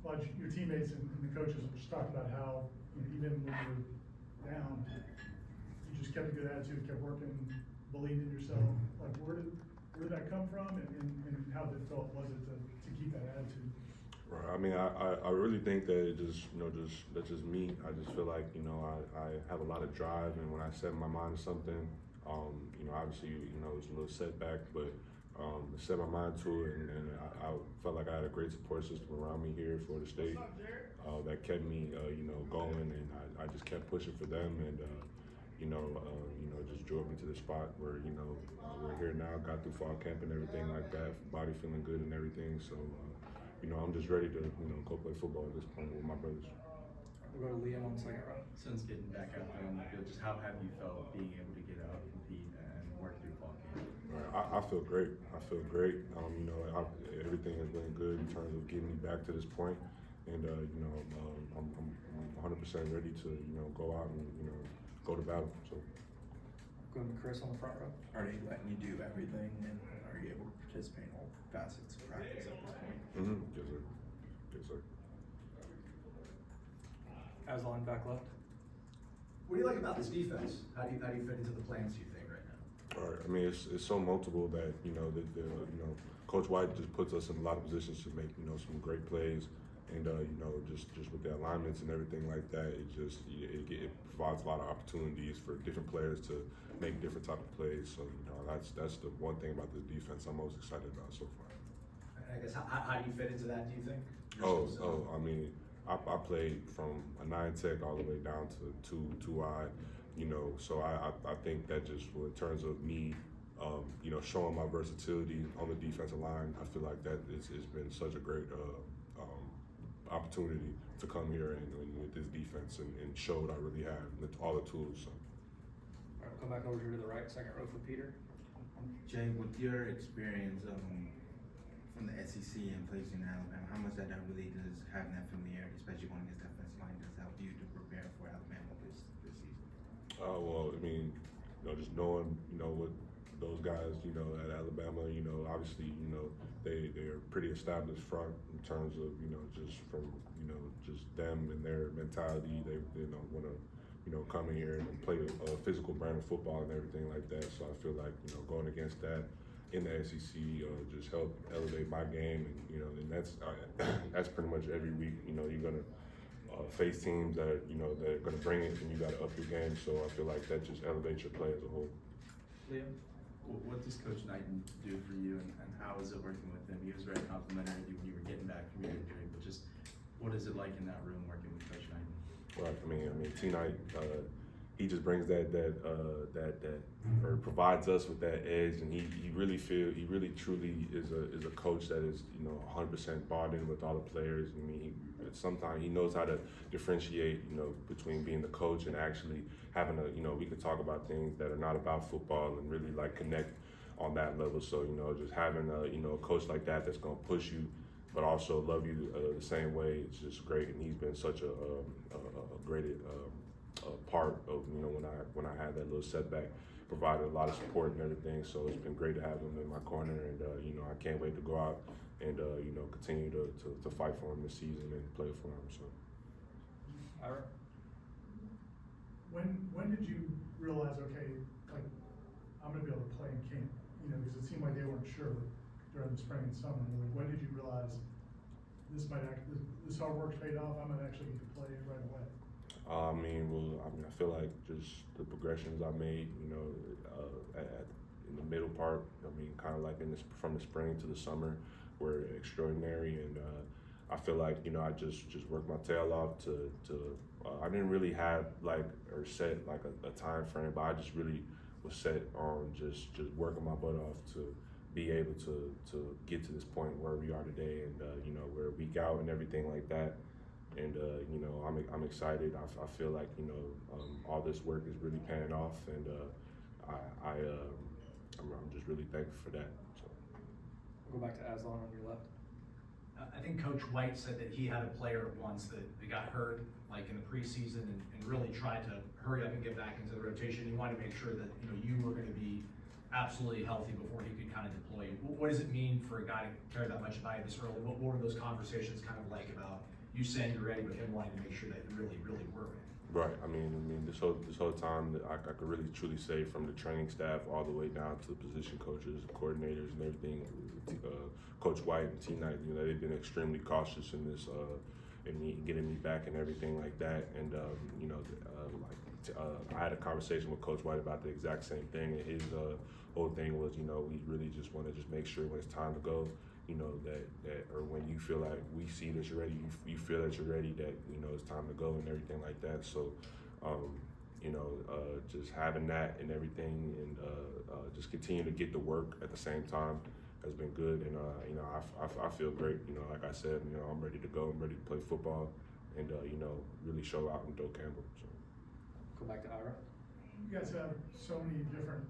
lot of your teammates and the coaches have just talked about how, you know, even when you're down, you just kept a good attitude, kept working, believed in yourself. Like, where did that come from, and how difficult was it to keep that attitude? Right. I mean, I really think that it just, you know, that's just me. I just feel like, you know, I have a lot of drive, and when I set my mind to something, you know, obviously, you know, it was a little setback, but I set my mind to it, and I felt like I had a great support system around me here for the state that kept me, you know, going, and I just kept pushing for them, and you know, just drove me to the spot where, you know, we're here now, got through fall camp and everything like that, body feeling good and everything. So, you know, I'm just ready to, you know, go play football at this point with my brothers. We'll go to Liam on the second row. Since getting back out there on the field, just how have you felt being able to get out, compete, and work through fall camp? I feel great. I feel great. You know, everything has been good in terms of getting me back to this point, and you know, I'm 100% ready to, you know, go out and, you know, go to battle. So. Going to Chris on the front row. Are they letting you do everything, and are you able to participate in all facets of practice at this point? Mm-hmm. Yes, sir. Yes, sir. Aslan back left. What do you like about this defense? How do you fit into the plans, do you think, right now? All right. I mean, it's so multiple that, you know, you know, Coach White just puts us in a lot of positions to make, you know, some great plays, and you know, just with the alignments and everything like that, it provides a lot of opportunities for different players to make different type of plays. So, you know, that's the one thing about this defense I'm most excited about so far. I guess how do you fit into that, do you think? I mean, I played from a 9 tech all the way down to two wide, you know, so I think that just in terms of me, you know, showing my versatility on the defensive line, I feel like that it's been such a great opportunity to come here and with this defense and show what I really have, all the tools. So. All right, we'll come back over here to the right, second row for Peter. Jay, with your experience from the SEC and plays in Alabama, how much that really does having that familiarity, especially going against that defensive line, does help you to prepare for Alabama this season? Well, I mean, you know, just knowing, you know, what those guys, you know, at Alabama, you know, obviously, you know, they're pretty established front in terms of, you know, just from, you know, just them and their mentality. They you know, want to, you know, come in here and play a physical brand of football and everything like that. So I feel like, you know, going against that in the SEC just help elevate my game, and, you know, and that's pretty much every week. You know, you're gonna face teams that, you know, that are gonna bring it, and you got to up your game. So I feel like that just elevates your play as a whole. Liam. What does Coach Knighton do for you, and how is it working with him? He was very complimentary of you when you were getting back from your injury, but just what is it like in that room working with Coach Knighton? Right. I mean, T Knight, he just brings that or provides us with that edge, and he really truly is a coach that is, you know, 100% bought in with all the players. I mean, sometimes he knows how to differentiate, you know, between being the coach and actually having you know, we could talk about things that are not about football and really like connect on that level. So, you know, just having you know, a coach like that that's gonna push you, but also love you the same way, it's just great. And he's been such a great part of, you know, when I had that little setback, provided a lot of support and everything. So it's been great to have him in my corner, and you know, I can't wait to go out and you know, continue to fight for him this season and play for him. So. Ira. When did you realize, okay, like, I'm gonna be able to play in camp? You know, because it seemed like they weren't sure during the spring and summer. Like, when did you realize this hard work's paid off? I might actually get to play right away. I mean, I feel like just the progressions I made, you know, in the middle part. I mean, kind of like from the spring to the summer, were extraordinary, and I feel like, you know, I just worked my tail off to I didn't really have or set like a time frame, but I just really was set on just working my butt off to be able to get to this point where we are today, and you know, we're a week out and everything like that. And you know, I'm excited. I feel like, you know, all this work is really paying off, and I'm just really thankful for that. So. We'll go back to Aslan on your left. I think Coach White said that he had a player once that got hurt, like in the preseason, and really tried to hurry up and get back into the rotation. He wanted to make sure that, you know, you were going to be absolutely healthy before he could kind of deploy you. What does it mean for a guy to care that much about you this early? What were those conversations kind of like about you saying you're ready, but him wanting to make sure that you're really working. Right. I mean, this whole time that I could really truly say, from the training staff all the way down to the position coaches, coordinators, and everything. Coach White and T Knight, you know, they've been extremely cautious in this, in me getting me back and everything like that. And you know, I had a conversation with Coach White about the exact same thing. And his whole thing was, you know, we really just want to just make sure when it's time to go, you know, that or when you feel like we see that you're ready, you feel that you're ready, that, you know, it's time to go and everything like that. So, you know, just having that and everything, and just continue to get to work at the same time has been good. And you know, I feel great. You know, like I said, you know, I'm ready to go. I'm ready to play football, and you know, really show out in Doe Campbell. So. Go back to Ira. You guys have so many different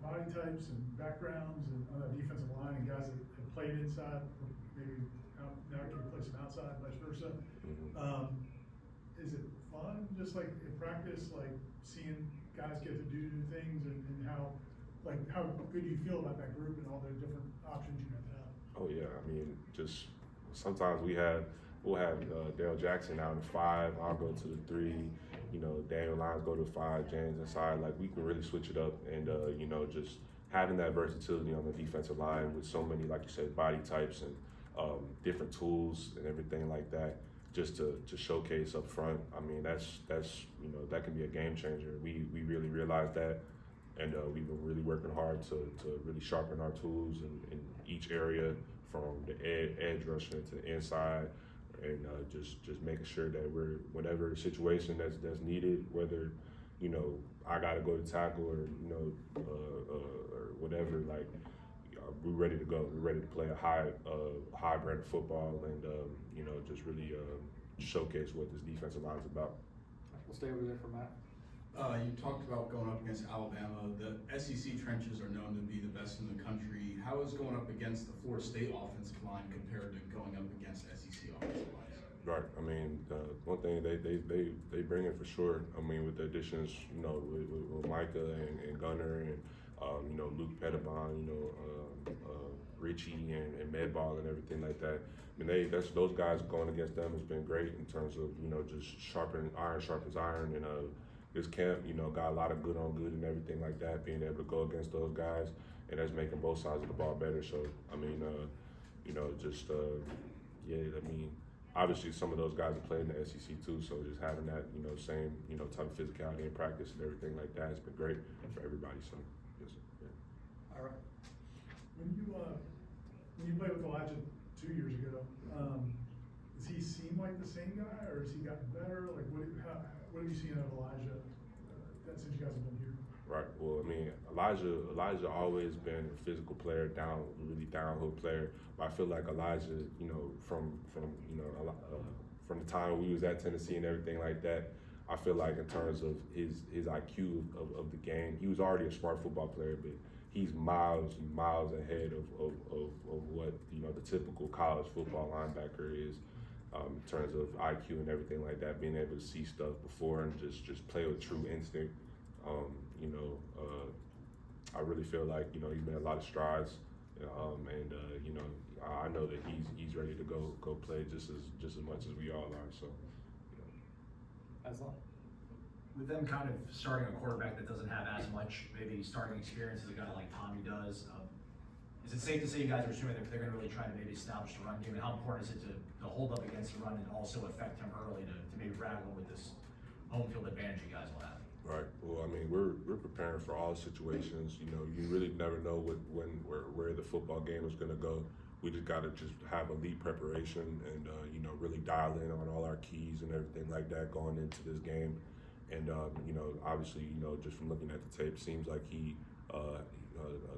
body types and backgrounds and on the defensive line, and guys that have played inside, maybe now can play some outside, vice versa. Mm-hmm. Is it fun, just like in practice, like seeing guys get to do new things, and how good you feel about that group and all the different options you guys have? Oh yeah, I mean, just sometimes we'll have Dale Jackson out in 5, I'll go to the 3, you know, Daniel Lyons go to 5, James inside. Like, we can really switch it up, and you know, just having that versatility on the defensive line with so many, like you said, body types and different tools and everything like that, just to showcase up front. I mean, that's you know, that can be a game changer. We really realize that, and we've been really working hard to really sharpen our tools in each area, from the edge rushing to the inside, and just making sure that we're, whatever situation that's needed, whether, you know, I gotta go to tackle, or, you know, or whatever, like, we're ready to go. We're ready to play a high brand of football, and you know, just really showcase what this defensive line is about. We'll stay over there for Matt. You talked about going up against Alabama. The SEC trenches are known to be the best in the country. How is going up against the Florida State offensive line compared to going up against SEC offensive lines? Right. I mean, one thing they bring it for sure. I mean, with the additions, you know, with Micah and Gunner, and you know, Luke Pettibon, you know, Richie and Medball and everything like that. I mean, those guys going against them has been great in terms of, you know, just iron sharpens iron, and this camp, you know, got a lot of good on good and everything like that, being able to go against those guys, and that's making both sides of the ball better. So, I mean, you know, just, yeah, I mean, obviously some of those guys have played in the SEC too, so just having that, you know, same, you know, type of physicality in practice and everything like that has been great for everybody. So, yes, yeah. Ira. When you played with Elijah 2 years ago, does he seem like the same guy, or has he gotten better? Like, what have you seen of Elijah since you guys have been here? Right. Well, I mean, Elijah always been a physical player, really downhill player. But I feel like Elijah, you know, from you know, from the time we was at Tennessee and everything like that, I feel like in terms of his IQ of the game, he was already a smart football player, but he's miles ahead of what, you know, the typical college football linebacker is, in terms of IQ and everything like that, being able to see stuff before and just play with true instinct. You know, I really feel like, you know, he's made a lot of strides, and you know, I know that he's ready to go play just as much as we all are. So, you know. Aslan. With them kind of starting a quarterback that doesn't have as much maybe starting experience as a guy like Tommy does, is it safe to say you guys are assuming that they're going to really try to maybe establish the run game? And how important is it to hold up against the run and also affect him early to maybe rattle him with this home field advantage you guys will have? Right. Well, I mean, we're preparing for all situations. You know, you really never know where the football game is going to go. We just got to have elite preparation, and you know, really dial in on all our keys and everything like that going into this game. And you know, obviously, you know, just from looking at the tape, seems like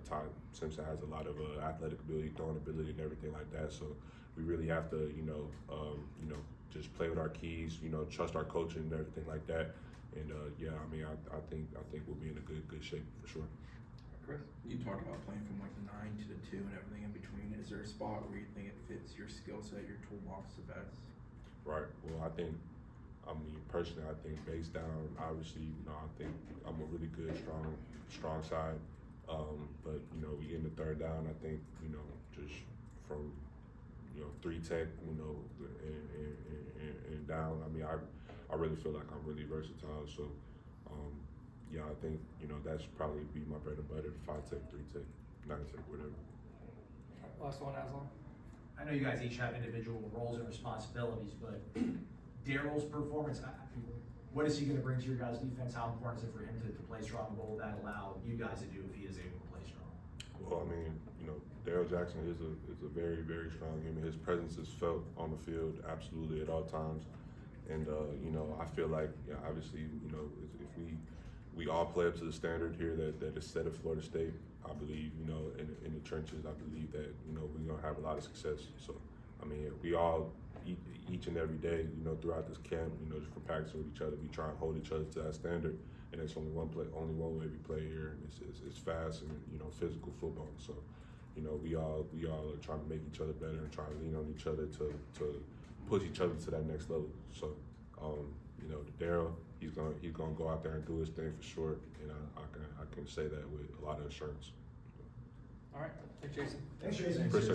Ty Simpson has a lot of athletic ability, throwing ability, and everything like that. So we really have to, you know, just play with our keys, you know, trust our coaching and everything like that. And yeah, I mean, I think we'll be in a good shape for sure. Chris. You talked about playing from like the 9 to the 2 and everything in between. Is there a spot where you think it fits your skill set, your toolbox the best? Right. Well, I mean, personally, I think base down, obviously, you know, I think I'm a really good, strong side. But, you know, we get in the third down, I think, you know, just from, you know, 3 tech, you know, down. I mean, I really feel like I'm really versatile. So, yeah, I think, you know, that's probably be my bread and butter, 5-tech, 3-tech, 9-tech, whatever. Last one, Aslan. I know you guys each have individual roles and responsibilities, but Daryl's performance, what is he gonna bring to your guys' defense? How important is it for him to play strong? What will that allow you guys to do if he is able to play strong? Well, I mean, you know, Daryl Jackson is a very, very strong human. His presence is felt on the field absolutely at all times. And, you know, I feel like, yeah, obviously, you know, if we all play up to the standard here that is set at Florida State, I believe, you know, in the trenches, I believe that, you know, we're going to have a lot of success. So, I mean, we all, each and every day, you know, throughout this camp, you know, just for practicing with each other, we try and hold each other to that standard. And it's only one way we play here, and it's fast and, you know, physical football. So, you know, we all are trying to make each other better and trying to lean on each other to push each other to that next level. So, you know, Daryl, he's gonna go out there and do his thing for sure, and I can say that with a lot of assurance. All right, thanks, Jason. Thanks, Jason. Appreciate it.